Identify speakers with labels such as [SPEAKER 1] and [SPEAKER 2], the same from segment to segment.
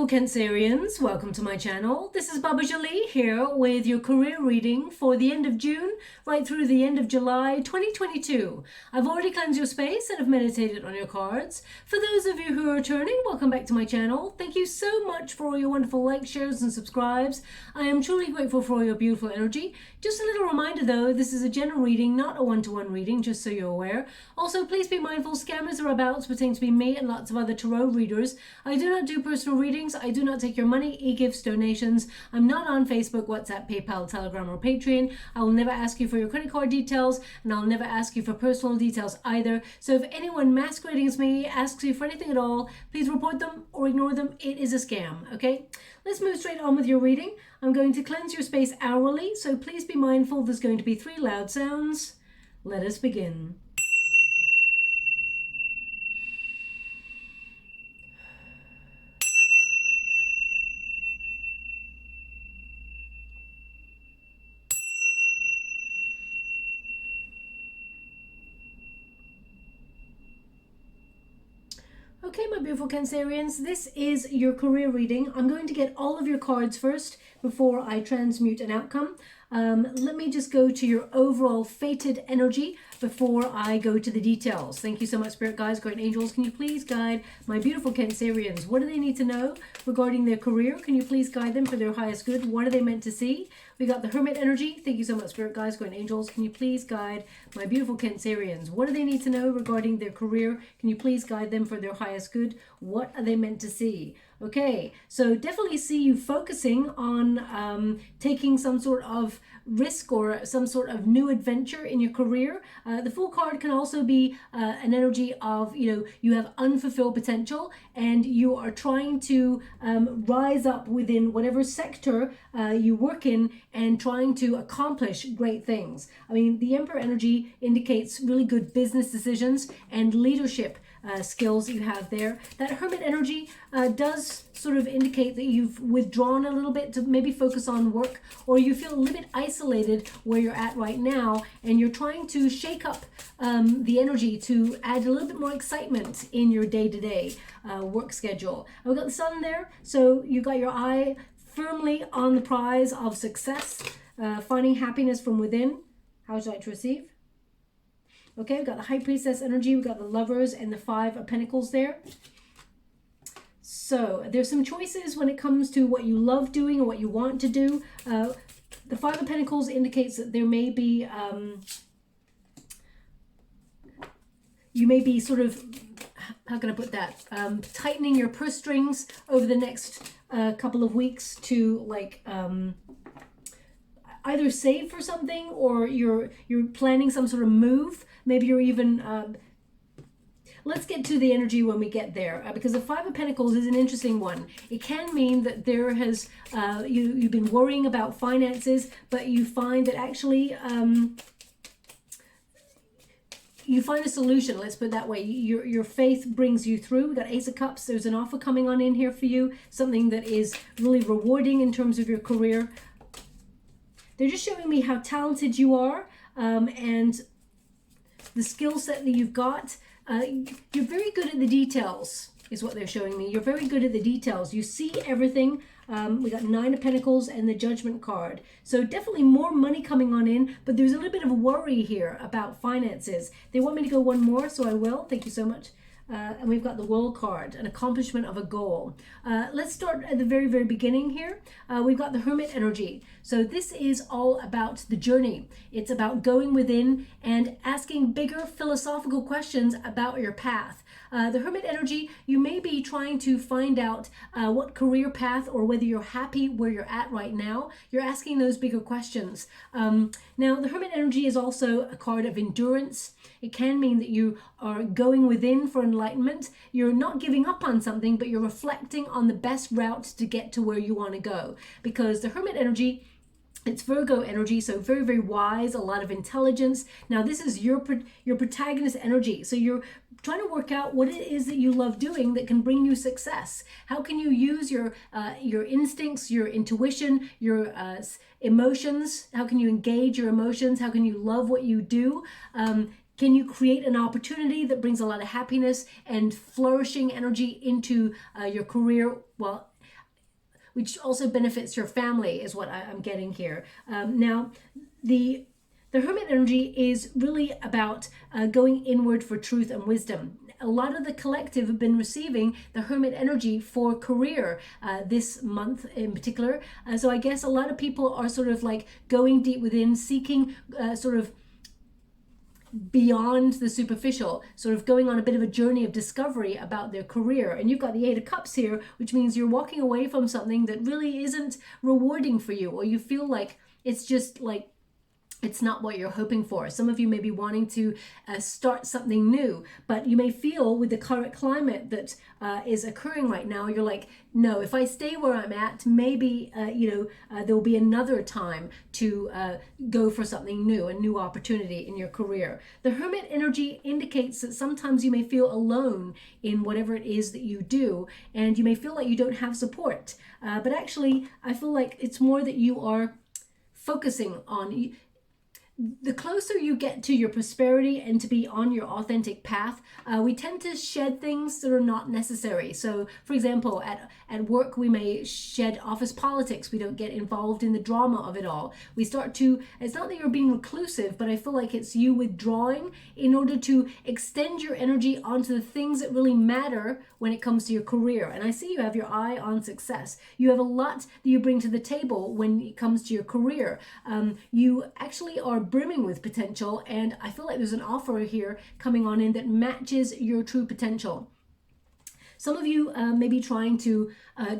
[SPEAKER 1] beautiful Cancerians, welcome to my channel. This is Baba Jolie here with your career reading for the end of June right through the end of July 2022. I've already cleansed your space and have meditated on your cards. For those of you who are returning, welcome back to my channel. Thank you so much for all your wonderful likes, shares and subscribes. I am truly grateful for all your beautiful energy. Just a little reminder though, this is a general reading, not a one-to-one reading, just so you're aware. Also, please be mindful, scammers are about to pertain to be me and lots of other tarot readers. I do not do personal readings. I do not take your money, e-gifts, donations. I'm not on Facebook, WhatsApp, PayPal, Telegram, or Patreon. I will never ask you for your credit card details, and I'll never ask you for personal details either. So if anyone masquerading as me asks you for anything at all, please report them or ignore them. It is a scam, okay? Let's move straight on with your reading. I'm going to cleanse your space hourly, so please be mindful there's going to be 3 loud sounds. Let us begin. Okay, my beautiful Cancerians, this is your career reading. I'm going to get all of your cards first before I transmute an outcome. Let me just go to your overall fated energy before I go to the details. Thank you so much, Spirit Guides, Guardian Angels. Can you please guide my beautiful Cancerians? What do they need to know regarding their career? Can you please guide them for their highest good? What are they meant to see? We got the Hermit energy. Thank you so much, Spirit Guides, Guardian Angels. Can you please guide my beautiful Cancerians? What do they need to know regarding their career? Can you please guide them for their highest good? What are they meant to see? Okay, so definitely see you focusing on taking some sort of risk or some sort of new adventure in your career. The Fool card can also be an energy of, you have unfulfilled potential and you are trying to rise up within whatever sector you work in and trying to accomplish great things. I mean, the Emperor energy indicates really good business decisions and leadership skills you have there. That Hermit energy does sort of indicate that you've withdrawn a little bit to maybe focus on work, or you feel a little bit isolated where you're at right now and you're trying to shake up the energy to add a little bit more excitement in your day-to-day work schedule. We've got the Sun there, so you got your eye firmly on the prize of success, finding happiness from within. How would you like to receive? Okay, we've got the High Priestess energy, we've got the Lovers and the 5 of Pentacles there. So there's some choices when it comes to what you love doing and what you want to do. The 5 of Pentacles indicates that there may be, you may be sort of, how can I put that, tightening your purse strings over the next couple of weeks to either save for something, or you're planning some sort of move. Maybe you're even, let's get to the energy when we get there, because the 5 of Pentacles is an interesting one. It can mean that there has, you've been worrying about finances, but you find that actually, you find a solution, let's put it that way. Your faith brings you through. We've got Ace of Cups. There's an offer coming on in here for you, something that is really rewarding in terms of your career. They're just showing me how talented you are and the skill set that you've got. You're very good at the details is what they're showing me. You're very good at the details. You see everything. We got 9 of Pentacles and the Judgment card. So definitely more money coming on in, but there's a little bit of worry here about finances. They want me to go one more, so I will. Thank you so much. And we've got the World card, an accomplishment of a goal. Let's start at the very, very beginning here. We've got the Hermit energy. So this is all about the journey. It's about going within and asking bigger philosophical questions about your path. The Hermit energy, you may be trying to find out what career path or whether you're happy where you're at right now. You're asking those bigger questions. Now, the Hermit energy is also a card of endurance. It can mean that you are going within for enlightenment. You're not giving up on something, but you're reflecting on the best route to get to where you want to go. Because the Hermit energy, it's Virgo energy, so very, very wise, a lot of intelligence. Now, this is your protagonist energy. So you're trying to work out what it is that you love doing that can bring you success. How can you use your instincts, your intuition, your emotions? How can you engage your emotions? How can you love what you do? Can you create an opportunity that brings a lot of happiness and flourishing energy into your career? Well, which also benefits your family, is what I'm getting here. Now, the Hermit energy is really about going inward for truth and wisdom. A lot of the collective have been receiving the Hermit energy for career this month in particular. So I guess a lot of people are sort of like going deep within, seeking sort of beyond the superficial, sort of going on a bit of a journey of discovery about their career. And you've got the Eight of Cups here, which means you're walking away from something that really isn't rewarding for you, or you feel like it's just like it's not what you're hoping for. Some of you may be wanting to start something new, but you may feel with the current climate that is occurring right now, you're like, no, if I stay where I'm at, maybe, there will be another time to go for something new, a new opportunity in your career. The Hermit energy indicates that sometimes you may feel alone in whatever it is that you do, and you may feel like you don't have support. But actually, I feel like it's more that you are focusing on. The closer you get to your prosperity and to be on your authentic path, we tend to shed things that are not necessary. So, for example, at work, we may shed office politics. We don't get involved in the drama of it all. We start to, it's not that you're being reclusive, but I feel like it's you withdrawing in order to extend your energy onto the things that really matter when it comes to your career. And I see you have your eye on success. You have a lot that you bring to the table when it comes to your career. You actually are brimming with potential, and I feel like there's an offer here coming on in that matches your true potential. Some of you may be trying to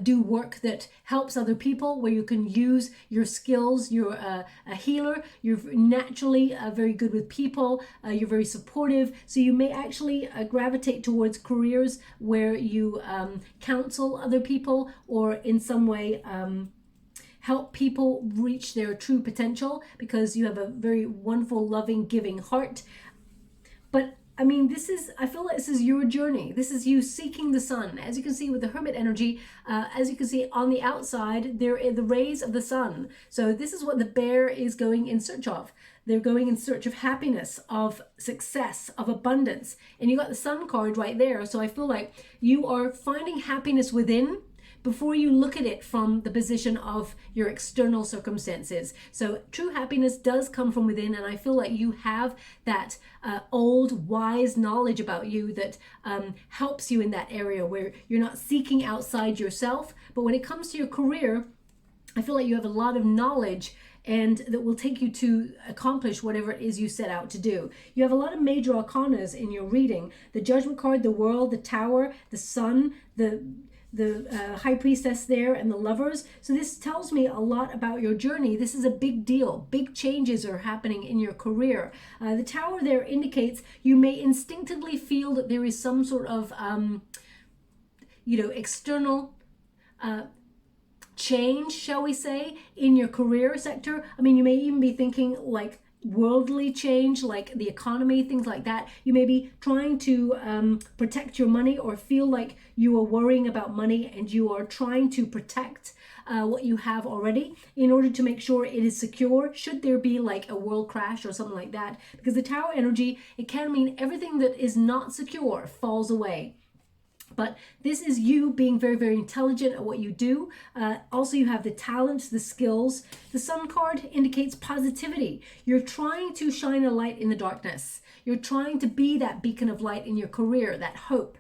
[SPEAKER 1] do work that helps other people, where you can use your skills. You're a healer. You're naturally very good with people. You're very supportive. So you may actually gravitate towards careers where you counsel other people, or in some way help people reach their true potential, because you have a very wonderful, loving, giving heart. But I mean, I feel like this is your journey. This is you seeking the sun. As you can see with the Hermit energy, as you can see on the outside, there are the rays of the sun. So this is what the bear is going in search of. They're going in search of happiness, of success, of abundance. And you got the sun card right there. So I feel like you are finding happiness within, before you look at it from the position of your external circumstances. So true happiness does come from within, and I feel like you have that old wise knowledge about you that helps you in that area where you're not seeking outside yourself. But when it comes to your career, I feel like you have a lot of knowledge and that will take you to accomplish whatever it is you set out to do. You have a lot of major arcanas in your reading. The Judgment card, the World, the Tower, the Sun, the High Priestess there, and the Lovers. So this tells me a lot about your journey. This is a big deal. Big changes are happening in your career. The Tower there indicates you may instinctively feel that there is some sort of, external change, shall we say, in your career sector. I mean, you may even be thinking like worldly change, like the economy, things like that. You may be trying to protect your money, or feel like you are worrying about money and you are trying to protect what you have already in order to make sure it is secure should there be like a world crash or something like that. Because the Tower energy, it can mean everything that is not secure falls away. But this is you being very, very intelligent at what you do. Also, you have the talents, the skills. The Sun card indicates positivity. You're trying to shine a light in the darkness. You're trying to be that beacon of light in your career, that hope.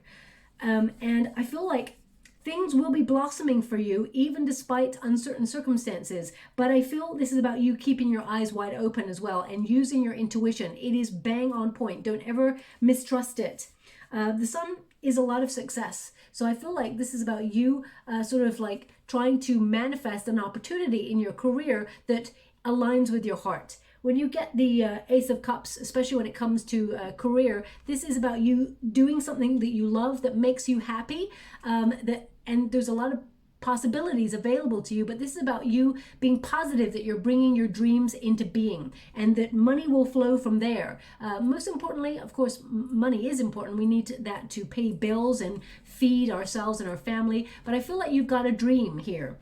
[SPEAKER 1] And I feel like things will be blossoming for you, even despite uncertain circumstances. But I feel this is about you keeping your eyes wide open as well and using your intuition. It is bang on point. Don't ever mistrust it. The Sun is a lot of success. So I feel like this is about you sort of like trying to manifest an opportunity in your career that aligns with your heart. When you get the Ace of Cups, especially when it comes to career, this is about you doing something that you love, that makes you happy, and there's a lot of possibilities available to you, but this is about you being positive that you're bringing your dreams into being, and that money will flow from there. Most importantly, of course, money is important. We need that to pay bills and feed ourselves and our family, but I feel like you've got a dream here.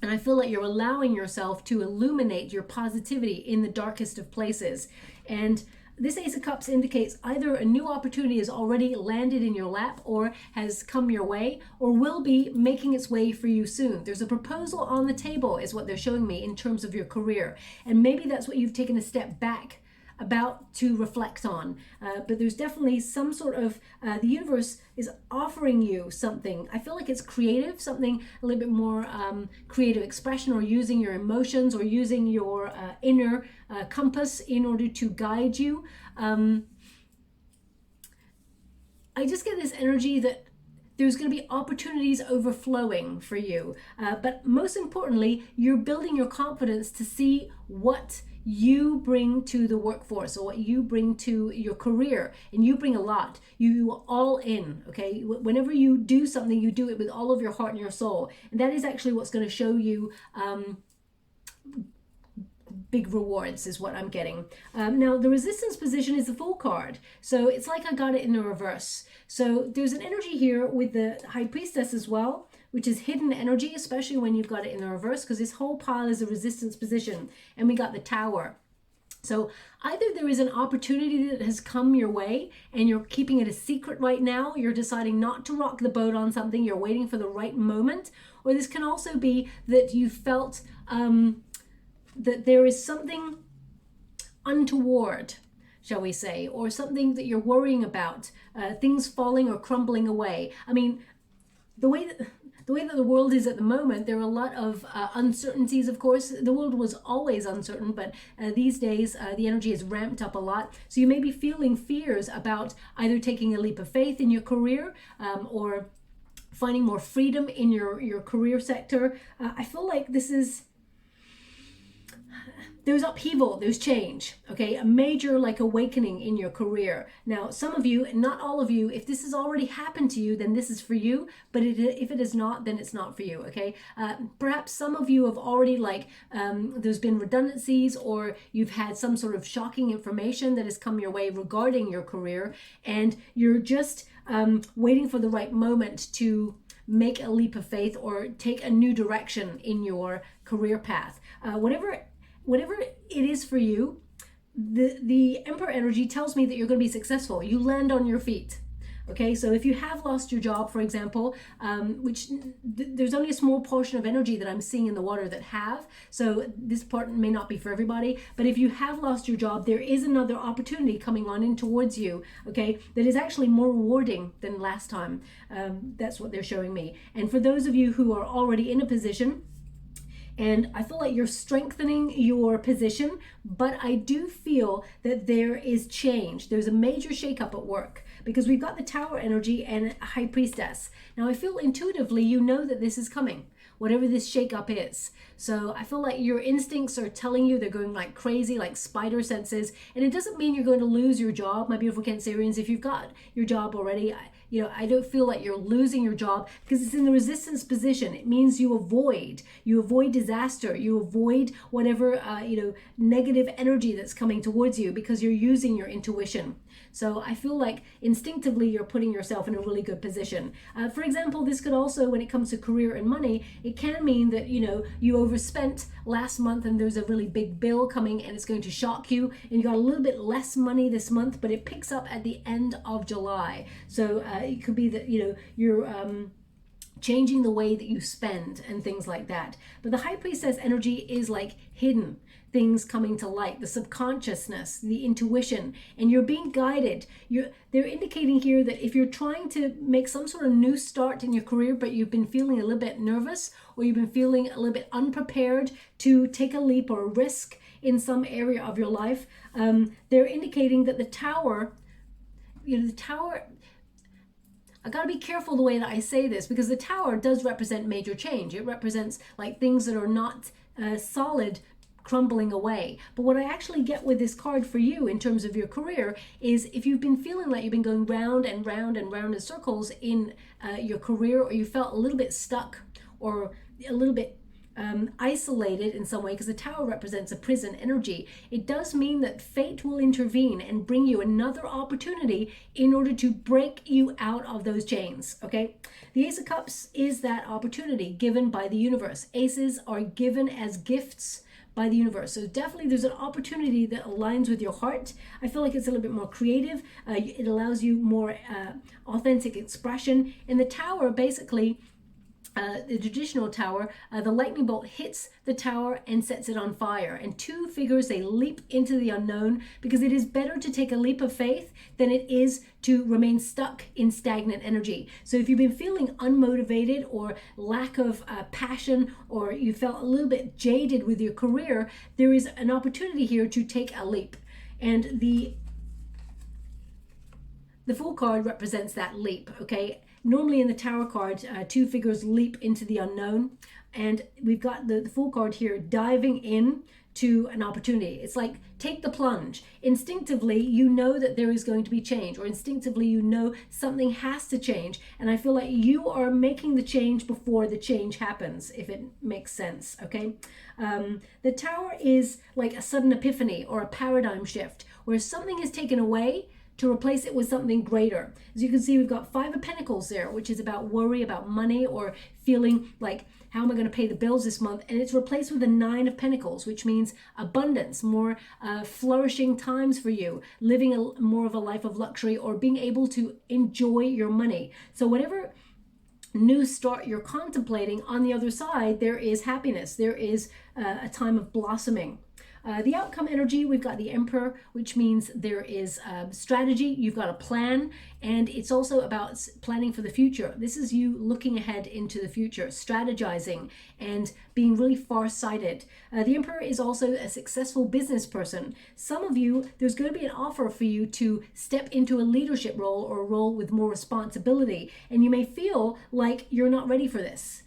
[SPEAKER 1] And I feel like you're allowing yourself to illuminate your positivity in the darkest of places. And this Ace of Cups indicates either a new opportunity has already landed in your lap or has come your way or will be making its way for you soon. There's a proposal on the table is what they're showing me in terms of your career. And maybe that's what you've taken a step back about to reflect on. But there's definitely some sort of, the universe is offering you something. I feel like it's creative, something a little bit more creative expression, or using your emotions or using your inner compass in order to guide you. I just get this energy that there's going to be opportunities overflowing for you. But most importantly, you're building your confidence to see what you bring to the workforce, or what you bring to your career. And you bring a lot. You all in, okay? Whenever you do something, you do it with all of your heart and your soul. And that is actually what's going to show you big rewards, is what I'm getting. Now, the resistance position is the Fool card. So it's like I got it in the reverse. So there's an energy here with the High Priestess as well, which is hidden energy, especially when you've got it in the reverse, because this whole pile is a resistance position. And we got the Tower. So either there is an opportunity that has come your way and you're keeping it a secret right now, you're deciding not to rock the boat on something, you're waiting for the right moment, or this can also be that you felt that there is something untoward, shall we say, or something that you're worrying about, things falling or crumbling away. I mean, the way that the world is at the moment, there are a lot of uncertainties, of course. The world was always uncertain, but these days the energy is ramped up a lot. So you may be feeling fears about either taking a leap of faith in your career or finding more freedom in your career sector. I feel like this is... There's upheaval, there's change, okay? A major like awakening in your career. Now, some of you, not all of you, if this has already happened to you, then this is for you. But if it is not, then it's not for you, okay? Perhaps some of you have already there's been redundancies, or you've had some sort of shocking information that has come your way regarding your career, and you're just waiting for the right moment to make a leap of faith or take a new direction in your career path. Whatever it is for you, the Emperor energy tells me that you're going to be successful. You land on your feet. Okay, so if you have lost your job, for example, which there's only a small portion of energy that I'm seeing in the water that have, so this part may not be for everybody, but if you have lost your job, there is another opportunity coming on in towards you, okay, that is actually more rewarding than last time. That's what they're showing me. And for those of you who are already in a position, and I feel like you're strengthening your position, but I do feel that there is change. There's a major shakeup at work, because we've got the Tower energy and a High Priestess. Now, I feel intuitively you know that this is coming, whatever this shakeup is. So I feel like your instincts are telling you, they're going like crazy, like spider senses. And it doesn't mean you're going to lose your job, my beautiful Cancerians. If you've got your job already, I don't feel like you're losing your job, because it's in the resistance position. It means you avoid disaster, you avoid whatever, negative energy that's coming towards you, because you're using your intuition. So I feel like instinctively you're putting yourself in a really good position. For example, this could also, when it comes to career and money, it can mean that, you overspent last month and there's a really big bill coming and it's going to shock you, and you got a little bit less money this month, but it picks up at the end of July. So it could be that, you're changing the way that you spend and things like that. But the High Priestess energy is like hidden things coming to light, the subconsciousness, the intuition, and you're being guided. They're indicating here that if you're trying to make some sort of new start in your career, but you've been feeling a little bit nervous, or you've been feeling a little bit unprepared to take a leap or a risk in some area of your life, they're indicating that the Tower, I got to be careful the way that I say this, because the Tower does represent major change. It represents like things that are not solid crumbling away. But what I actually get with this card for you in terms of your career is, if you've been feeling like you've been going round and round and round in circles in your career, or you felt a little bit stuck or a little bit isolated in some way, because the Tower represents a prison energy, it does mean that fate will intervene and bring you another opportunity in order to break you out of those chains, okay? The Ace of Cups is that opportunity given by the universe. Aces are given as gifts by the universe. So definitely there's an opportunity that aligns with your heart. I feel like it's a little bit more creative. It allows you more authentic expression. In the tower, basically, the traditional tower, the lightning bolt hits the tower and sets it on fire. And two figures, they leap into the unknown, because it is better to take a leap of faith than it is to remain stuck in stagnant energy. So if you've been feeling unmotivated or lack of passion, or you felt a little bit jaded with your career, there is an opportunity here to take a leap. And the Fool card represents that leap, okay? Normally in the Tower card, two figures leap into the unknown, and we've got the Fool card here diving in to an opportunity. It's like, take the plunge. Instinctively, you know that there is going to be change, or instinctively, you know something has to change. And I feel like you are making the change before the change happens, if it makes sense, okay? The Tower is like a sudden epiphany or a paradigm shift, where something is taken away to replace it with something greater. As you can see, we've got 5 of Pentacles there, which is about worry, about money, or feeling like, how am I going to pay the bills this month? And it's replaced with the 9 of Pentacles, which means abundance, more flourishing times for you, living more of a life of luxury, or being able to enjoy your money. So whatever new start you're contemplating, on the other side, there is happiness. There is a time of blossoming. The outcome energy, we've got the Emperor, which means there is strategy, you've got a plan, and it's also about planning for the future. This is you looking ahead into the future, strategizing, and being really far-sighted. The Emperor is also a successful business person. Some of you, there's going to be an offer for you to step into a leadership role, or a role with more responsibility, and you may feel like you're not ready for this.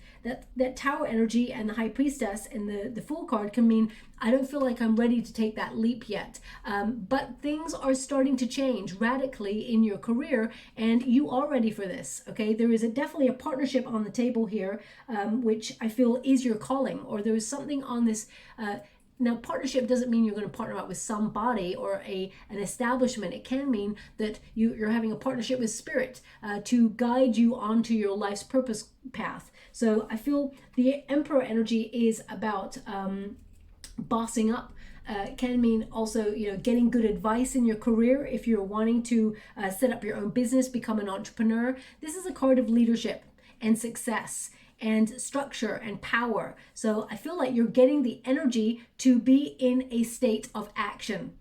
[SPEAKER 1] That Tower energy and the High Priestess and the Fool card can mean, I don't feel like I'm ready to take that leap yet. But things are starting to change radically in your career, and you are ready for this, okay? There is definitely a partnership on the table here, which I feel is your calling, or there is something on this. Now, partnership doesn't mean you're going to partner up with somebody or an establishment. It can mean that you're having a partnership with Spirit to guide you onto your life's purpose path. So I feel the Emperor energy is about bossing up. It can mean also, getting good advice in your career if you're wanting to set up your own business, become an entrepreneur. This is a card of leadership and success and structure and power. So I feel like you're getting the energy to be in a state of action.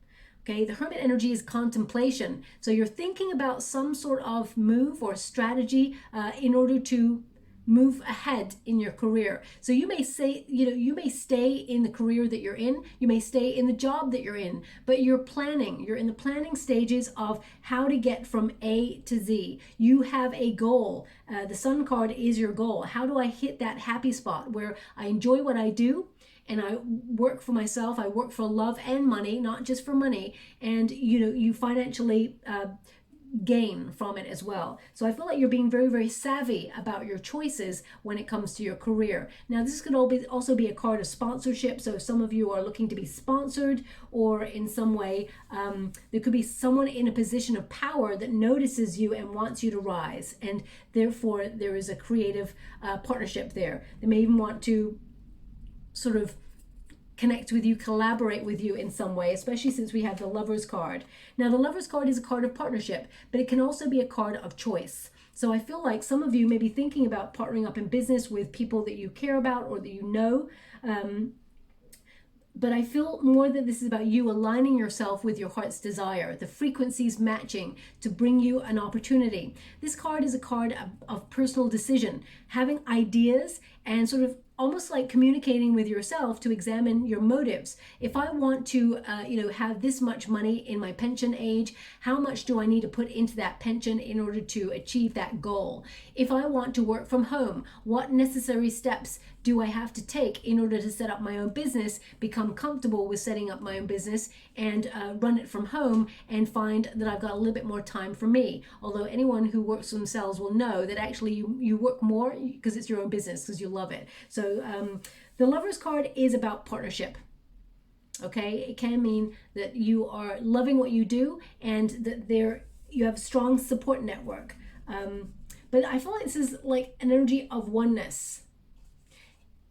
[SPEAKER 1] Okay, the Hermit energy is contemplation. So you're thinking about some sort of move or strategy in order to move ahead in your career. So you may say, you may stay in the career that you're in, you may stay in the job that you're in, but you're in the planning stages of how to get from A to Z. You have a goal. The Sun card is your goal. How do I hit that happy spot where I enjoy what I do, and I work for myself, I work for love and money, not just for money, and you financially gain from it as well. So I feel like you're being very, very savvy about your choices when it comes to your career. Now, this could also be a card of sponsorship. So some of you are looking to be sponsored, or in some way, there could be someone in a position of power that notices you and wants you to rise. And therefore, there is a creative partnership there. They may even want to sort of connect with you, collaborate with you in some way, especially since we have the Lovers card. Now, the Lovers card is a card of partnership, but it can also be a card of choice. So I feel like some of you may be thinking about partnering up in business with people that you care about or that you know. But I feel more that this is about you aligning yourself with your heart's desire, the frequencies matching to bring you an opportunity. This card is a card of personal decision, having ideas and sort of almost like communicating with yourself to examine your motives. If I want to, have this much money in my pension age, how much do I need to put into that pension in order to achieve that goal? If I want to work from home, what necessary steps do I have to take in order to set up my own business, become comfortable with setting up my own business, and run it from home, and find that I've got a little bit more time for me? Although anyone who works for themselves will know that actually you work more because it's your own business, because you love it. So the Lovers card is about partnership. Okay, it can mean that you are loving what you do and that you have a strong support network. But I feel like this is like an energy of oneness.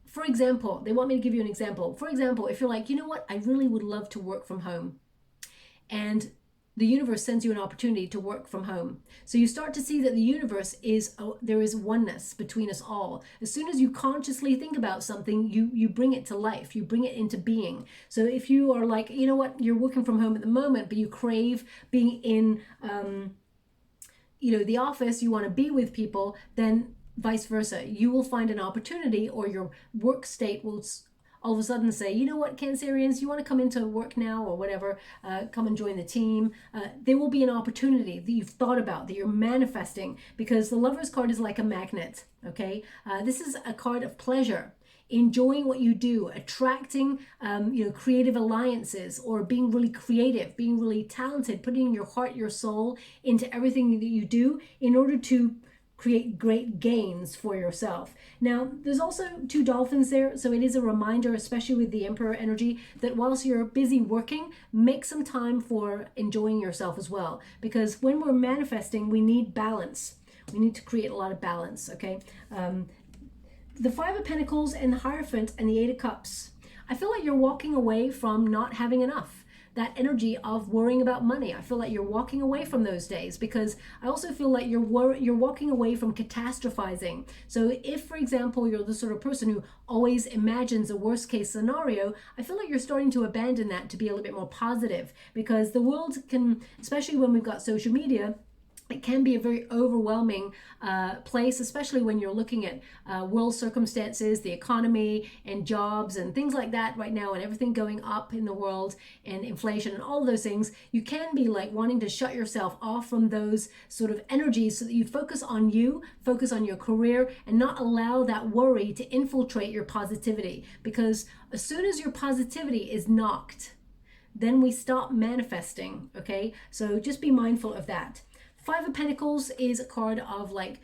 [SPEAKER 1] for example, they want me to give you an example. For example, if you're like, you know what, I really would love to work from home, and the universe sends you an opportunity to work from home. So you start to see that the universe is, there is oneness between us all. As soon as you consciously think about something, you bring it to life, you bring it into being. So if you are like, you know what, you're working from home at the moment, but you crave being in, the office, you want to be with people, then vice versa. You will find an opportunity, or your work state will all of a sudden say, you know what, Cancerians, you want to come into work now, or whatever, come and join the team. There will be an opportunity that you've thought about, that you're manifesting, because the Lover's card is like a magnet, okay? This is a card of pleasure, enjoying what you do, attracting, creative alliances, or being really creative, being really talented, putting your heart, your soul into everything that you do in order to create great gains for yourself. Now, there's also 2 dolphins there, so it is a reminder, especially with the Emperor energy, that whilst you're busy working, make some time for enjoying yourself as well. Because when we're manifesting, we need balance. We need to create a lot of balance, okay? The 5 of Pentacles and the Hierophant and the 8 of Cups. I feel like you're walking away from not having enough. That energy of worrying about money. I feel like you're walking away from those days, because I also feel like you're walking away from catastrophizing. So if, for example, you're the sort of person who always imagines a worst case scenario, I feel like you're starting to abandon that to be a little bit more positive, because the world can, especially when we've got social media, it can be a very overwhelming place, especially when you're looking at world circumstances, the economy and jobs and things like that right now, and everything going up in the world, and inflation and all of those things. You can be like wanting to shut yourself off from those sort of energies, so that you focus on you, focus on your career, and not allow that worry to infiltrate your positivity. Because as soon as your positivity is knocked, then we stop manifesting, okay? So just be mindful of that. 5 of Pentacles is a card of like,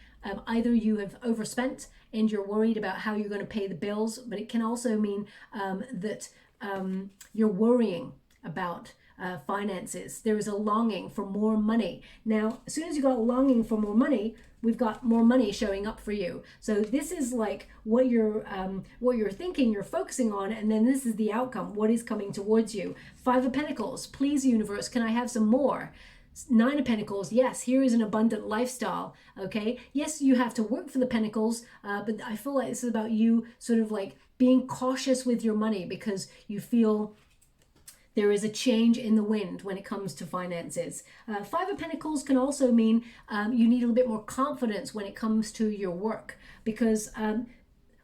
[SPEAKER 1] either you have overspent and you're worried about how you're going to pay the bills, but it can also mean that you're worrying about finances. There is a longing for more money. Now, as soon as you got a longing for more money, we've got more money showing up for you. So this is like what you're thinking, you're focusing on, and then this is the outcome, what is coming towards you. 5 of Pentacles, please universe, can I have some more? 9 of Pentacles, yes, here is an abundant lifestyle, okay? Yes, you have to work for the Pentacles, but I feel like this is about you sort of like being cautious with your money, because you feel there is a change in the wind when it comes to finances. 5 of Pentacles can also mean you need a little bit more confidence when it comes to your work, because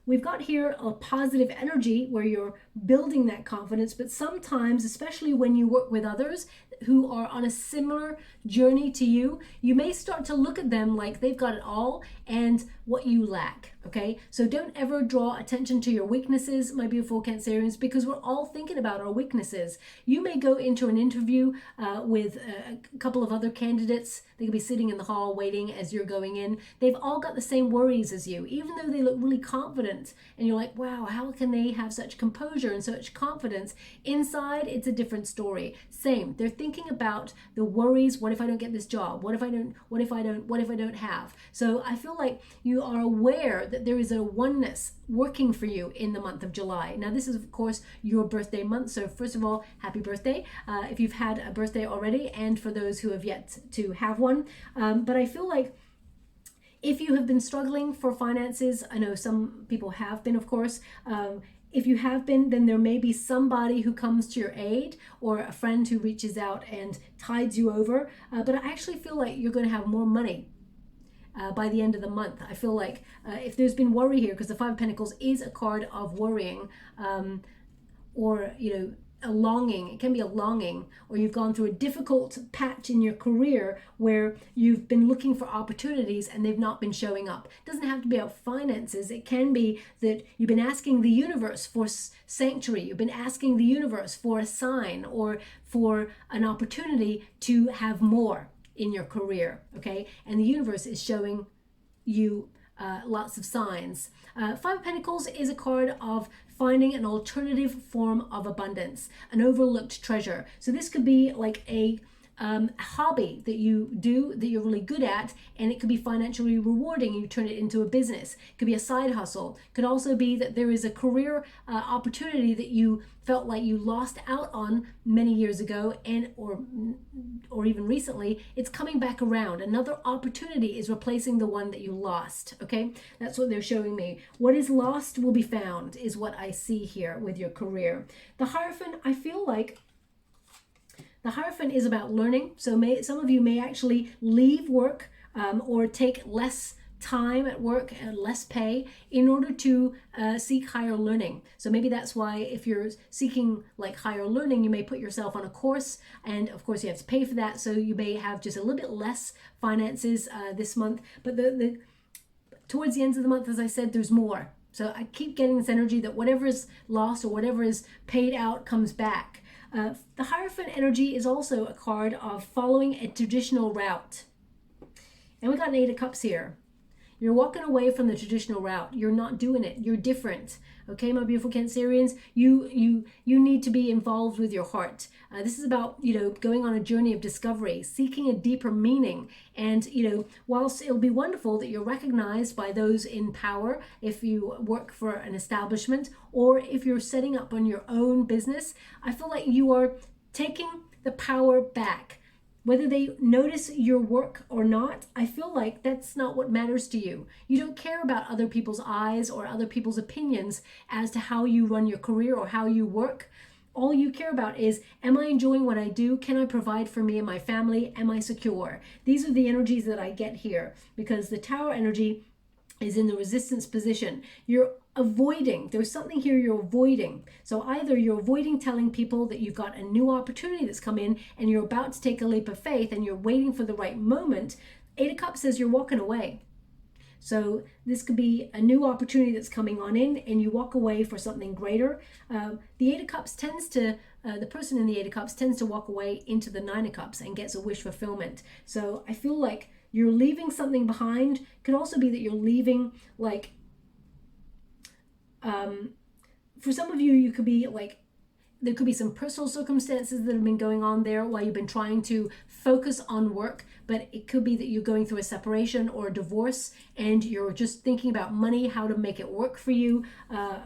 [SPEAKER 1] we've got here a positive energy where you're building that confidence, but sometimes, especially when you work with others who are on a similar journey to you, you may start to look at them like they've got it all and what you lack, okay? So don't ever draw attention to your weaknesses, my beautiful Cancerians, because we're all thinking about our weaknesses. You may go into an interview with a couple of other candidates. They could be sitting in the hall waiting as you're going in. They've all got the same worries as you, even though they look really confident. And you're like, wow, how can they have such composure and such confidence? Inside, it's a different story. Same, they're thinking about the worries. What if I don't get this job? What if I don't have? So I feel like you are aware that there is a oneness working for you in the month of July. Now, this is, of course, your birthday month. So first of all, happy birthday if you've had a birthday already, and for those who have yet to have one. But I feel like if you have been struggling for finances, I know some people have been, of course, if you have been, then there may be somebody who comes to your aid, or a friend who reaches out and tides you over. But I actually feel like you're going to have more money by the end of the month. I feel like if there's been worry here, because the 5 of Pentacles is a card of worrying, or, a longing. It can be a longing, or you've gone through a difficult patch in your career where you've been looking for opportunities and they've not been showing up. It doesn't have to be about finances. It can be that you've been asking the universe for sanctuary. You've been asking the universe for a sign, or for an opportunity to have more in your career, okay? And the universe is showing you lots of signs. 5 of Pentacles is a card of finding an alternative form of abundance, an overlooked treasure. So this could be like a hobby that you do that you're really good at, and it could be financially rewarding and you turn it into a business. It could be a side hustle. It could also be that there is a career opportunity that you felt like you lost out on many years ago, and or even recently. It's coming back around. Another opportunity is replacing the one that you lost. Okay, that's what they're showing me. What is lost will be found is what I see here with your career. The Hierophant, I feel like the Hierophant is about learning. So some of you may actually leave work or take less time at work and less pay in order to seek higher learning. So maybe that's why if you're seeking like higher learning, you may put yourself on a course, and of course you have to pay for that. So you may have just a little bit less finances this month, but towards the end of the month, as I said, there's more. So I keep getting this energy that whatever is lost or whatever is paid out comes back. The Hierophant energy is also a card of following a traditional route. And we got an 8 of Cups here. You're walking away from the traditional route. You're not doing it. You're different. Okay, my beautiful Cancerians, you need to be involved with your heart. This is about, going on a journey of discovery, seeking a deeper meaning. And, whilst it'll be wonderful that you're recognized by those in power, if you work for an establishment or if you're setting up on your own business, I feel like you are taking the power back. Whether they notice your work or not, I feel like that's not what matters to you. You don't care about other people's eyes or other people's opinions as to how you run your career or how you work. All you care about is, am I enjoying what I do? Can I provide for me and my family? Am I secure? These are the energies that I get here, because the Tower energy is in the resistance position. You're avoiding, there's something here you're avoiding. So either you're avoiding telling people that you've got a new opportunity that's come in and you're about to take a leap of faith and you're waiting for the right moment. 8 of Cups says you're walking away. So this could be a new opportunity that's coming on in and you walk away for something greater. The 8 of Cups tends to, the person in the 8 of Cups tends to walk away into the 9 of Cups and gets a wish fulfillment. So I feel like you're leaving something behind. It could also be that you're leaving, like, for some of you, you could be like, there could be some personal circumstances that have been going on there while you've been trying to focus on work, but it could be that you're going through a separation or a divorce and you're just thinking about money, how to make it work for you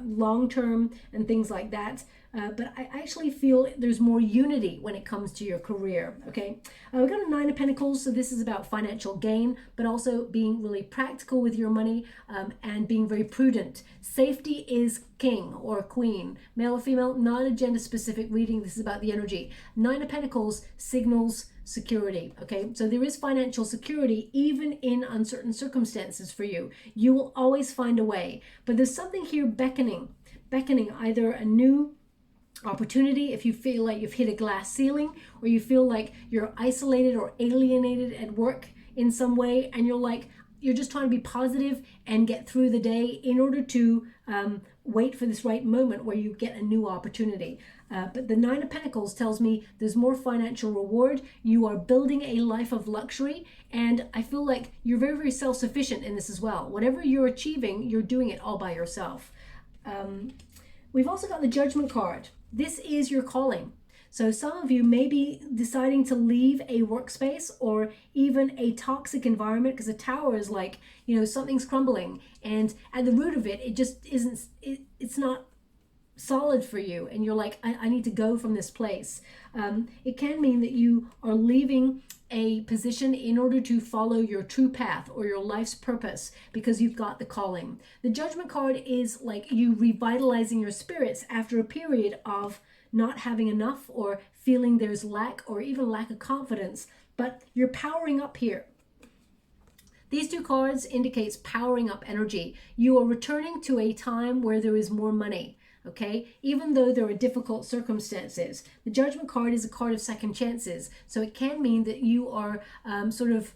[SPEAKER 1] long term and things like that. But I actually feel there's more unity when it comes to your career, okay? We've got a 9 of Pentacles, so this is about financial gain, but also being really practical with your money and being very prudent. Safety is king or queen, male or female, not a gender-specific reading. This is about the energy. 9 of Pentacles signals security, okay? So there is financial security even in uncertain circumstances for you. You will always find a way, but there's something here beckoning either a new opportunity if you feel like you've hit a glass ceiling, or you feel like you're isolated or alienated at work in some way, and you're just trying to be positive and get through the day in order to wait for this right moment where you get a new opportunity. But the 9 of Pentacles tells me there's more financial reward. You are building a life of luxury, and I feel like you're very, very self-sufficient in this as well. Whatever you're achieving, you're doing it all by yourself. We've also got the Judgment card. This is your calling. So some of you may be deciding to leave a workspace or even a toxic environment, because the Tower is like, something's crumbling, and at the root of it, it just isn't, it's not solid for you, and you're like, I need to go from this place. It can mean that you are leaving a position in order to follow your true path or your life's purpose, because you've got the calling. The Judgment card is like you revitalizing your spirits after a period of not having enough or feeling there's lack or even lack of confidence, but you're powering up here. These 2 cards indicates powering up energy. You are returning to a time where there is more money. Okay, even though there are difficult circumstances. The Judgment card is a card of second chances. So it can mean that you are sort of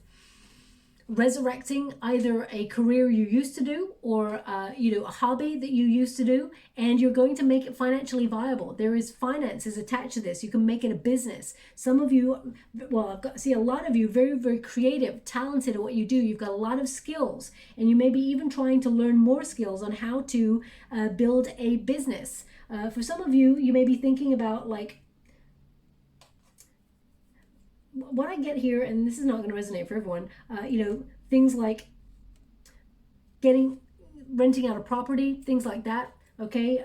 [SPEAKER 1] resurrecting either a career you used to do or a hobby that you used to do, and you're going to make it financially viable. There is finances attached to this. You can make it a business. Some of you, well, I see a lot of you very, very creative, talented at what you do. You've got a lot of skills, and you may be even trying to learn more skills on how to build a business. For some of you, you may be thinking about like what I get here, and this is not going to resonate for everyone, you know, things like renting out a property, things like that, okay,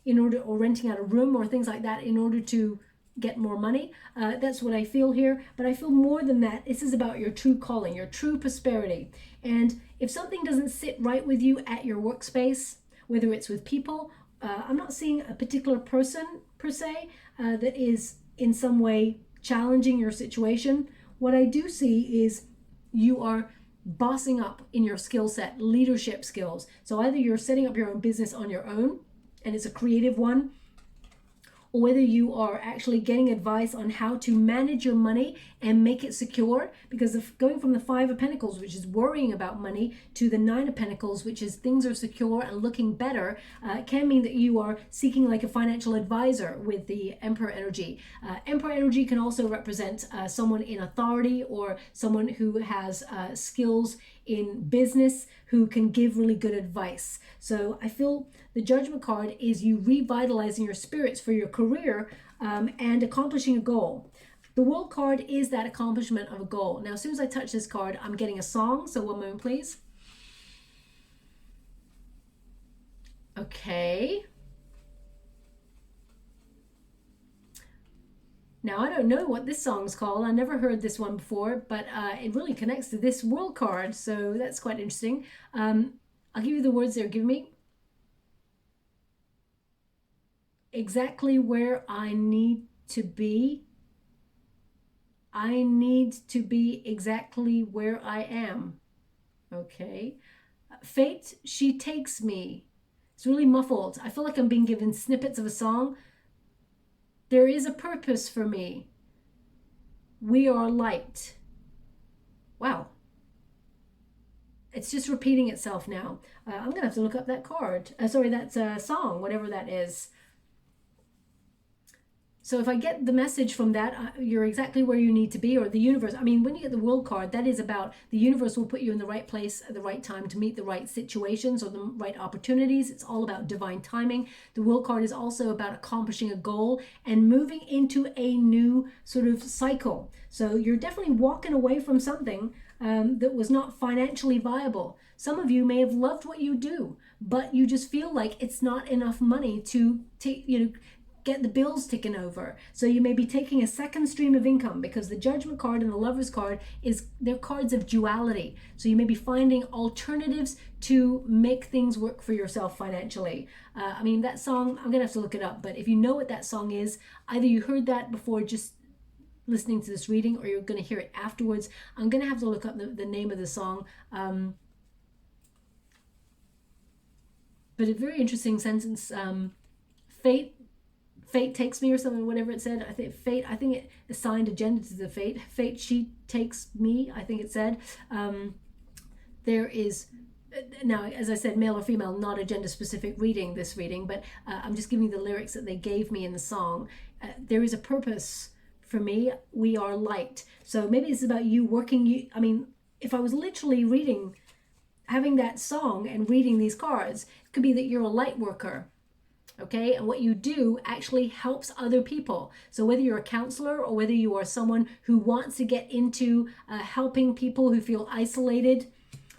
[SPEAKER 1] in order, or renting out a room or things like that in order to get more money. That's what I feel here. But I feel more than that. This is about your true calling, your true prosperity. And if something doesn't sit right with you at your workspace, whether it's with people, I'm not seeing a particular person per se that is in some way challenging your situation. What I do see is you are bossing up in your skill set, leadership skills. So either you're setting up your own business on your own and it's a creative one, or whether you are actually getting advice on how to manage your money and make it secure. Because of going from the Five of Pentacles, which is worrying about money, to the Nine of Pentacles, which is things are secure and looking better, can mean that you are seeking like a financial advisor with the Emperor energy. Emperor energy can also represent someone in authority or someone who has skills in business who can give really good advice. So I feel the Judgment card is you revitalizing your spirits for your career and accomplishing a goal. The World card is that accomplishment of a goal. Now, as soon as I touch this card, I'm getting a song. So one moment, please. Okay. Now, I don't know what this song's called. I never heard this one before, but it really connects to this World card, so that's quite interesting. I'll give you the words they're giving me. Exactly where I need to be. I need to be exactly where I am. Okay. Fate, she takes me. It's really muffled. I feel like I'm being given snippets of a song. There is a purpose for me. We are light. Wow. It's just repeating itself now. I'm going to have to look up that card. Sorry, that song, whatever that is. So if I get the message from that, you're exactly where you need to be, or the universe. I mean, when you get the World card, that is about the universe will put you in the right place at the right time to meet the right situations or the right opportunities. It's all about divine timing. The World card is also about accomplishing a goal and moving into a new sort of cycle. So you're definitely walking away from something that was not financially viable. Some of you may have loved what you do, but you just feel like it's not enough money to take, get the bills ticking over. So you may be taking a second stream of income, because the Judgment card and the Lovers card they're cards of duality. So you may be finding alternatives to make things work for yourself financially. I mean, that song, I'm gonna have to look it up, but if you know what that song is, either you heard that before just listening to this reading, or you're gonna hear it afterwards. I'm gonna have to look up the name of the song. But a very interesting sentence. Fate takes me, or something, whatever it said. I think it assigned a gender to the fate. Fate, she takes me, I think it said. There is, now, as I said, male or female, not a gender specific reading, this reading, but I'm just giving the lyrics that they gave me in the song. There is a purpose for me. We are light. So maybe it's about you working. I mean, if I was literally having that song and reading these cards, it could be that you're a light worker. Okay, and what you do actually helps other people. So whether you're a counselor or whether you are someone who wants to get into helping people who feel isolated,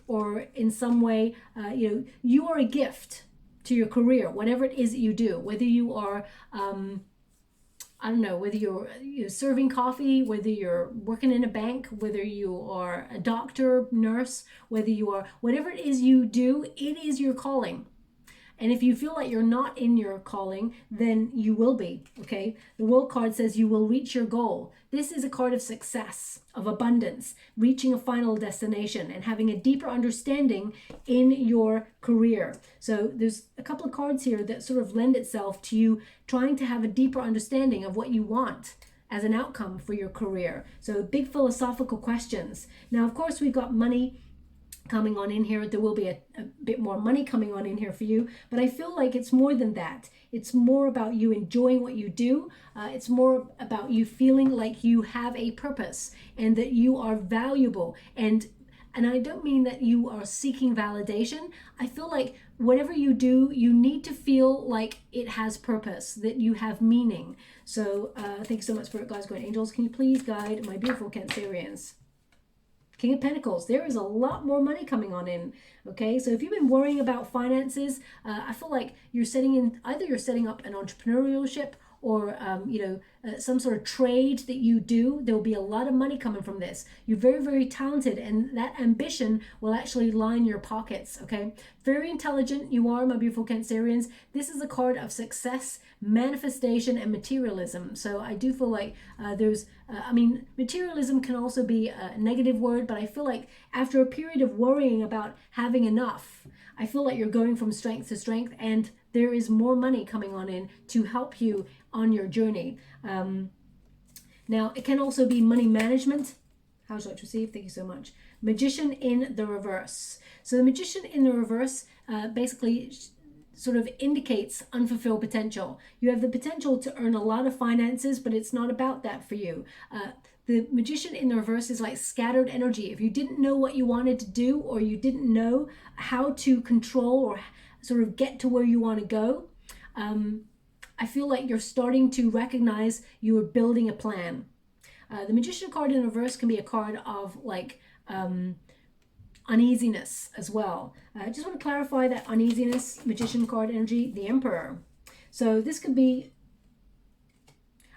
[SPEAKER 1] or in some way, you are a gift to your career, whatever it is that you do. Whether you are, I don't know, whether you're serving coffee, whether you're working in a bank, whether you are a doctor, nurse, whether you are, whatever it is you do, it is your calling. And if you feel like you're not in your calling, then you will be, okay? The World card says you will reach your goal. This is a card of success, of abundance, reaching a final destination and having a deeper understanding in your career. So there's a couple of cards here that sort of lend itself to you trying to have a deeper understanding of what you want as an outcome for your career. So big philosophical questions. Now, of course, we've got money coming on in here. There will be a bit more money coming on in here for you, but I feel like it's more than that. It's more about you enjoying what you do. It's more about you feeling like you have a purpose and that you are valuable. And I don't mean that you are seeking validation. I feel like whatever you do, you need to feel like it has purpose, that you have meaning. So thank you so much for it, guys. Going angels, can you please guide my beautiful Cancerians? King of Pentacles, there is a lot more money coming on in, okay? So if you've been worrying about finances, I feel like you're either you're setting up an entrepreneurship or, some sort of trade that you do. There will be a lot of money coming from this. You're very, very talented, and that ambition will actually line your pockets, okay? Very intelligent you are, my beautiful Cancerians. This is a card of success, manifestation, and materialism. So I do feel like materialism can also be a negative word, but I feel like after a period of worrying about having enough, I feel like you're going from strength to strength, and there is more money coming on in to help you on your journey. Now, it can also be money management. How shall I receive? Thank you so much. Magician in the reverse. So the Magician in the reverse basically sort of indicates unfulfilled potential. You have the potential to earn a lot of finances, but it's not about that for you. The Magician in the reverse is like scattered energy. If you didn't know what you wanted to do, or you didn't know how to control or sort of get to where you want to go, I feel like you're starting to recognize you are building a plan. The Magician card in reverse can be a card of like uneasiness as well. I just want to clarify that uneasiness, Magician card energy, the Emperor. So this could be,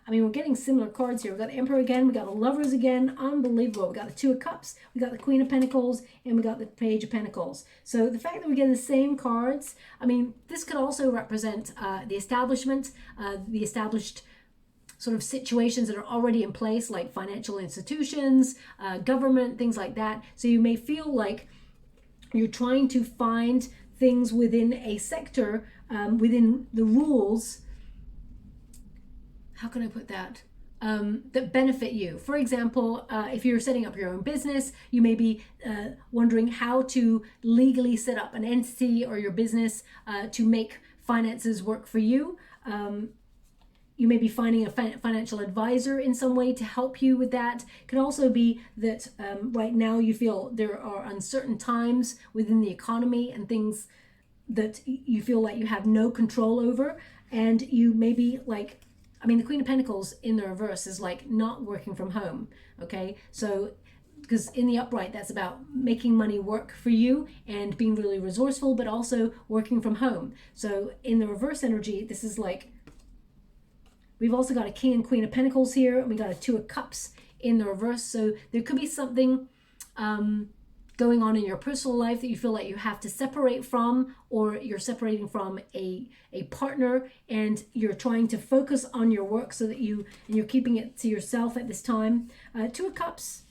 [SPEAKER 1] we're getting similar cards here. We've got the Emperor again, we got the Lovers again, unbelievable. We got the Two of Cups, we got the Queen of Pentacles, and we got the Page of Pentacles. So the fact that we're getting the same cards, this could also represent the establishment, the established sort of situations that are already in place, like financial institutions, government, things like that. So you may feel like you're trying to find things within a sector, within the rules, how can I put that? That benefit you. For example, if you're setting up your own business, you may be wondering how to legally set up an entity or your business to make finances work for you. You may be finding a financial advisor in some way to help you with that. It could also be that right now you feel there are uncertain times within the economy and things that you feel like you have no control over, and you may be like, the Queen of Pentacles in the reverse is like not working from home, okay? So, because in the upright, that's about making money work for you and being really resourceful, but also working from home. So in the reverse energy, this is like, we've also got a King and Queen of Pentacles here, and we got a Two of Cups in the reverse. So there could be something going on in your personal life that you feel like you have to separate from, or you're separating from a partner, and you're trying to focus on your work so that you're keeping it to yourself at this time. Two of Cups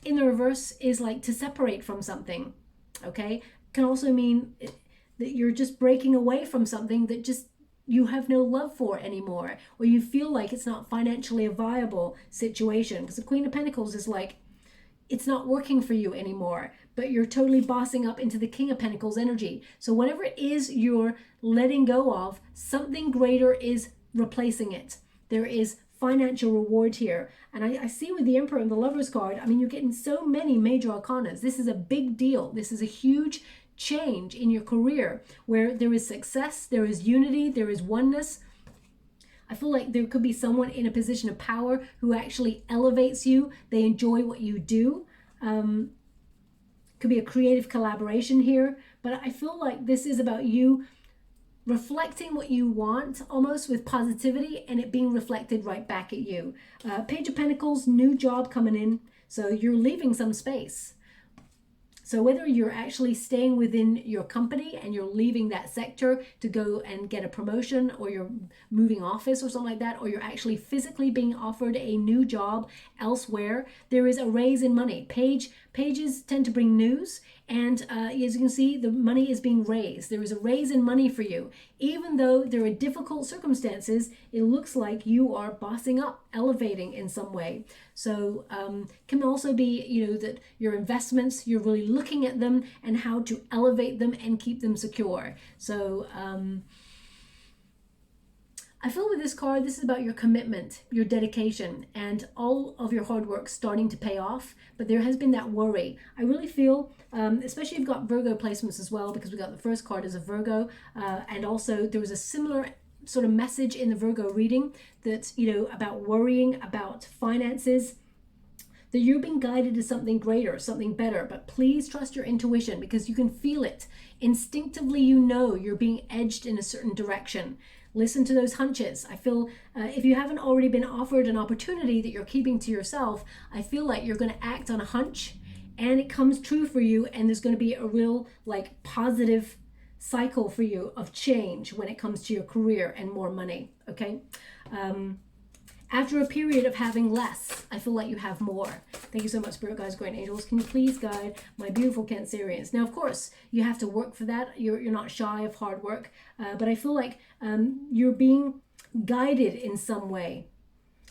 [SPEAKER 1] in the reverse is like to separate from something, okay? Can also mean that you're just breaking away from something that just you have no love for anymore, or you feel like it's not financially a viable situation, because the Queen of Pentacles is like, it's not working for you anymore, but you're totally bossing up into the King of Pentacles energy. So whatever it is you're letting go of, something greater is replacing it. There is financial reward here. And I see with the Emperor and the Lovers card, you're getting so many major arcanas. This is a big deal. This is a huge change in your career where there is success, there is unity, there is oneness. I feel like there could be someone in a position of power who actually elevates you. They enjoy what you do. Could be a creative collaboration here, but I feel like this is about you reflecting what you want almost with positivity, and it being reflected right back at you. Page of Pentacles, new job coming in. So you're leaving some space. So whether you're actually staying within your company and you're leaving that sector to go and get a promotion, or you're moving office or something like that, or you're actually physically being offered a new job elsewhere, there is a raise in money. Pages tend to bring news, and as you can see, the money is being raised. There is a raise in money for you. Even though there are difficult circumstances, it looks like you are bossing up, elevating in some way. So can also be, that your investments, you're really looking at them and how to elevate them and keep them secure. So I feel with this card, this is about your commitment, your dedication, and all of your hard work starting to pay off. But there has been that worry. I really feel, especially if you've got Virgo placements as well, because we got the first card as a Virgo, and also there was a similar sort of message in the Virgo reading that, you know, about worrying about finances, that you're being guided to something greater, something better. But please trust your intuition, because you can feel it. Instinctively, you know you're being edged in a certain direction. Listen to those hunches. I feel if you haven't already been offered an opportunity that you're keeping to yourself, I feel like you're going to act on a hunch and it comes true for you, and there's going to be a real like positive cycle for you of change when it comes to your career and more money. Okay. After a period of having less, I feel like you have more. Thank you so much, Spirit Guides, Great Angels. Can you please guide my beautiful Cancerians? Now, of course, you have to work for that. You're not shy of hard work, but I feel like you're being guided in some way.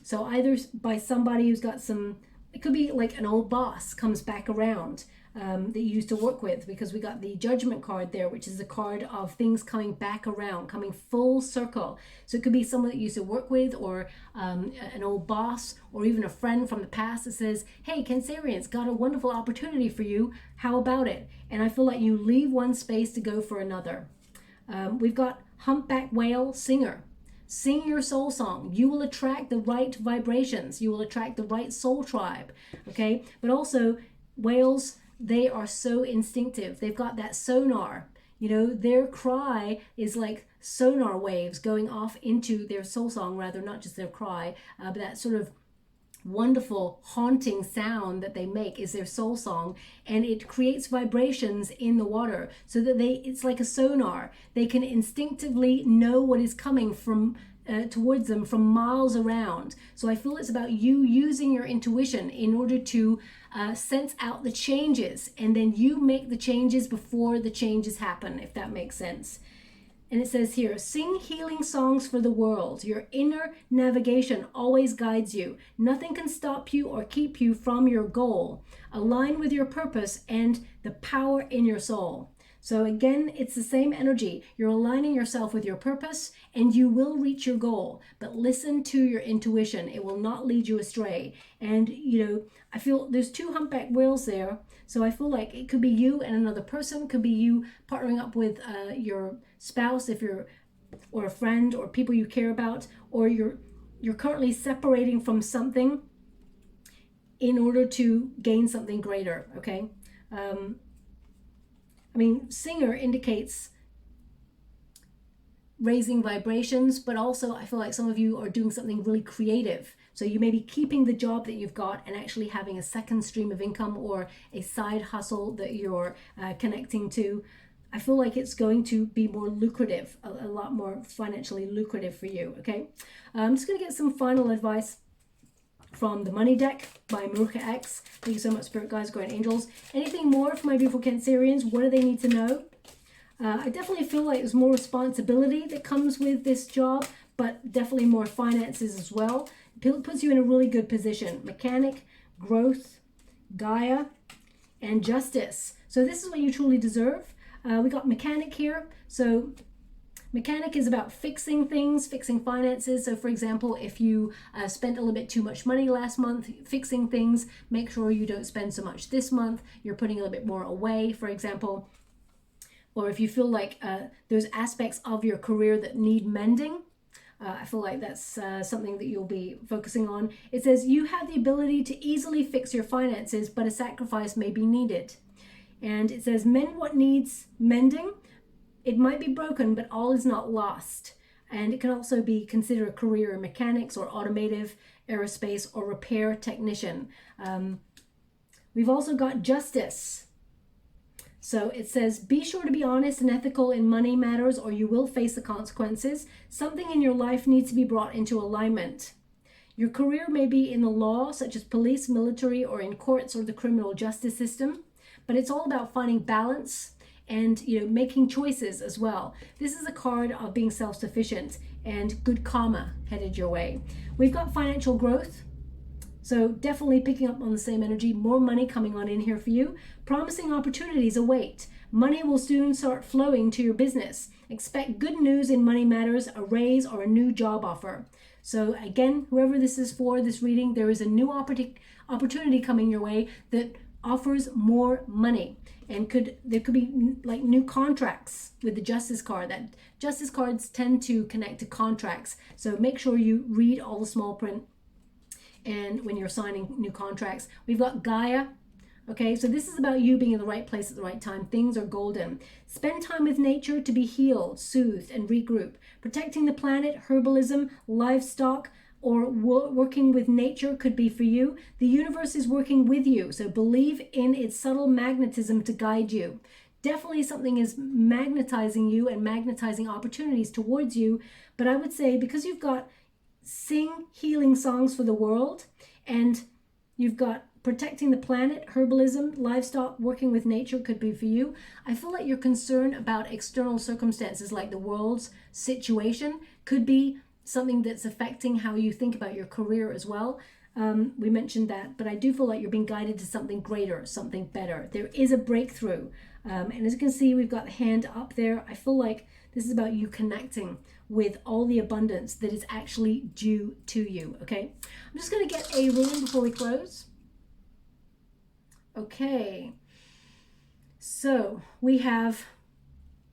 [SPEAKER 1] So either by somebody who's got some, it could be like an old boss comes back around that you used to work with, because we got the Judgment card there, which is a card of things coming back around, coming full circle. So it could be someone that you used to work with, or an old boss, or even a friend from the past that says, hey, Cancerians, got a wonderful opportunity for you. How about it? And I feel like you leave one space to go for another. We've got Humpback Whale Singer. Sing your soul song. You will attract the right vibrations. You will attract the right soul tribe. Okay? But also, whales, they are so instinctive. They've got that sonar. You know, their cry is like sonar waves going off into their soul song, rather, not just their cry, but that sort of wonderful haunting sound that they make is their soul song, and it creates vibrations in the water so that it's like a sonar. They can instinctively know what is coming from towards them from miles around. So I feel it's about you using your intuition in order to sense out the changes, and then you make the changes before the changes happen, if that makes sense. And it says here, sing healing songs for the world. Your inner navigation always guides you. Nothing can stop you or keep you from your goal. Align with your purpose and the power in your soul. So again, it's the same energy. You're aligning yourself with your purpose and you will reach your goal. But listen to your intuition. It will not lead you astray. And, you know, I feel there's two humpback whales there. So I feel like it could be you and another person. Could be you partnering up with your spouse, or a friend, or people you care about, or you're currently separating from something in order to gain something greater. Okay. I mean, singer indicates raising vibrations, but also I feel like some of you are doing something really creative. So you may be keeping the job that you've got and actually having a second stream of income or a side hustle that you're connecting to. I feel like it's going to be more lucrative, a lot more financially lucrative for you, okay? I'm just going to get some final advice from the Money Deck by Mahrukh X. Thank you so much, Spirit Guides, Great Angels. Anything more for my beautiful Cancerians? What do they need to know? I definitely feel like there's more responsibility that comes with this job, but definitely more finances as well. It puts you in a really good position. Mechanic, growth, Gaia, and justice. So this is what you truly deserve. We got Mechanic here. So Mechanic is about fixing things, fixing finances. So for example, if you spent a little bit too much money last month, fixing things, make sure you don't spend so much this month. You're putting a little bit more away, for example. Or if you feel like there's aspects of your career that need mending, I feel like that's something that you'll be focusing on. It says you have the ability to easily fix your finances, but a sacrifice may be needed. And it says mend what needs mending. It might be broken, but all is not lost. And it can also be considered a career in mechanics or automotive, aerospace, or repair technician. We've also got justice. So it says, be sure to be honest and ethical in money matters or you will face the consequences. Something in your life needs to be brought into alignment. Your career may be in the law, such as police, military, or in courts or the criminal justice system. But it's all about finding balance and, you know, making choices as well. This is a card of being self-sufficient and good karma headed your way. We've got financial growth. So definitely picking up on the same energy, more money coming on in here for you. Promising opportunities await, Money will soon start flowing to your business. Expect good news in money matters, a raise or a new job offer. So again, whoever this is for, this reading, there is a new opportunity coming your way that offers more money. And there could be like new contracts with the Justice card. That Justice cards tend to connect to contracts. So make sure you read all the small print and when you're signing new contracts. We've got Gaia. Okay, so this is about you being in the right place at the right time. Things are golden. Spend time with nature to be healed, soothed, and regroup. Protecting the planet, herbalism, livestock, or working with nature could be for you. The universe is working with you, so believe in its subtle magnetism to guide you. Definitely something is magnetizing you and magnetizing opportunities towards you. But I would say because you've got sing healing songs for the world, and you've got protecting the planet, herbalism, livestock, working with nature could be for you. I feel like your concern about external circumstances like the world's situation could be something that's affecting how you think about your career as well. We mentioned that, but I do feel like you're being guided to something greater, something better. There is a breakthrough. And as you can see, we've got the hand up there. I feel like this is about you connecting with all the abundance that is actually due to you, okay? I'm just going to get a reading before we close. Okay, so we have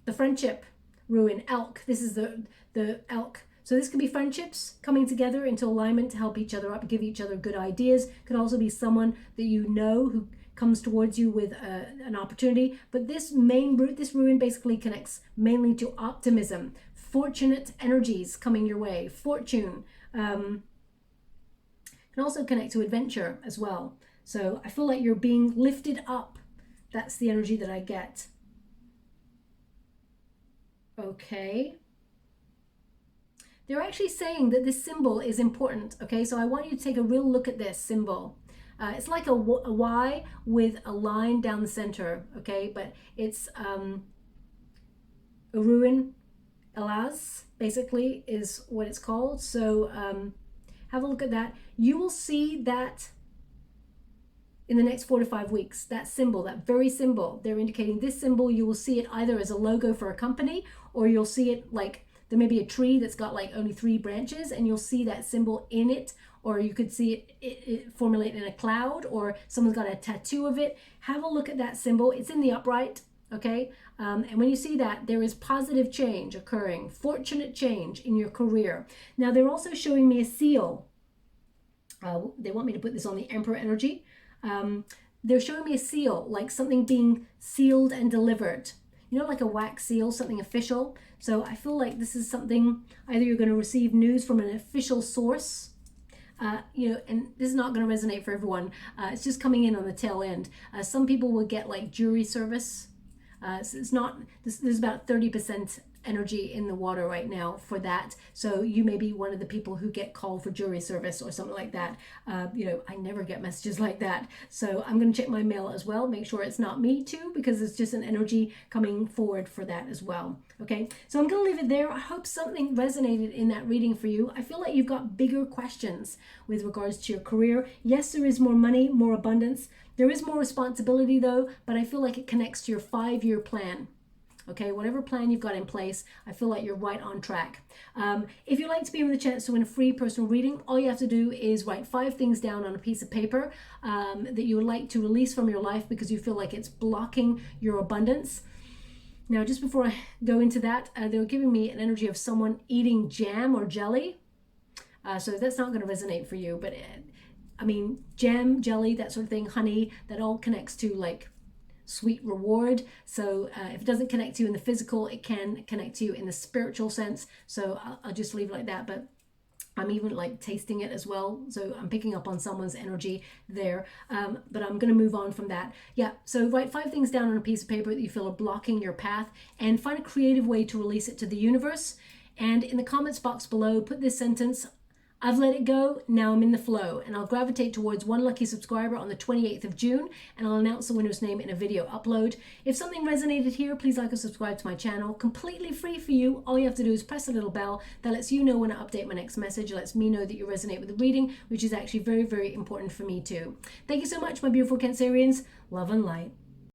[SPEAKER 1] the friendship ruin, elk. This is the elk. So this could be friendships coming together into alignment to help each other up, give each other good ideas. Could also be someone that you know who comes towards you with an opportunity. But this ruin basically connects mainly to optimism, fortunate energies coming your way, fortune. Can also connect to adventure as well. So I feel like you're being lifted up. That's the energy that I get. Okay. They're actually saying that this symbol is important. Okay, so I want you to take a real look at this symbol. It's like a Y with a line down the center. Okay, but it's Ruin Elas, basically, is what it's called. So have a look at that. You will see that in the next 4 to 5 weeks, that symbol, that very symbol, they're indicating this symbol, you will see it either as a logo for a company, or you'll see it like there may be a tree that's got like only 3 branches and you'll see that symbol in it, or you could see it formulate in a cloud, or someone's got a tattoo of it. Have a look at that symbol. It's in the upright, okay? And when you see that, there is positive change occurring, fortunate change in your career. Now, they're also showing me a seal. They want me to put this on the Emperor energy. They're showing me a seal, like something being sealed and delivered. You know, like a wax seal, something official. So I feel like this is something, either you're going to receive news from an official source, you know, and this is not going to resonate for everyone. It's just coming in on the tail end. Some people will get like jury service. So it's not, there's about 30% energy in the water right now for that. So you may be one of the people who get called for jury service or something like that. You know, I never get messages like that. So I'm going to check my mail as well, make sure it's not me too, because it's just an energy coming forward for that as well. Okay, so I'm going to leave it there. I hope something resonated in that reading for you. I feel like you've got bigger questions with regards to your career. Yes, there is more money, more abundance. There is more responsibility though, but I feel like it connects to your 5-year plan. Okay, whatever plan you've got in place, I feel like you're right on track. If you'd like to be in with a chance to win a free personal reading, all you have to do is write 5 things down on a piece of paper that you would like to release from your life because you feel like it's blocking your abundance. Now, just before I go into that, they were giving me an energy of someone eating jam or jelly. So that's not going to resonate for you, but I mean, jam, jelly, that sort of thing, honey, that all connects to like sweet reward. So if it doesn't connect to you in the physical, it can connect to you in the spiritual sense. So I'll just leave it like that. But I'm even like tasting it as well. So I'm picking up on someone's energy there. But I'm going to move on from that. Yeah. So write 5 things down on a piece of paper that you feel are blocking your path, and find a creative way to release it to the universe. And in the comments box below, put this sentence: I've let it go, now I'm in the flow. And I'll gravitate towards one lucky subscriber on the 28th of June, and I'll announce the winner's name in a video upload. If something resonated here, please like or subscribe to my channel. Completely free for you. All you have to do is press a little bell that lets you know when I update my next message. It lets me know that you resonate with the reading, which is actually very, very important for me too. Thank you so much, my beautiful Cancerians. Love and light.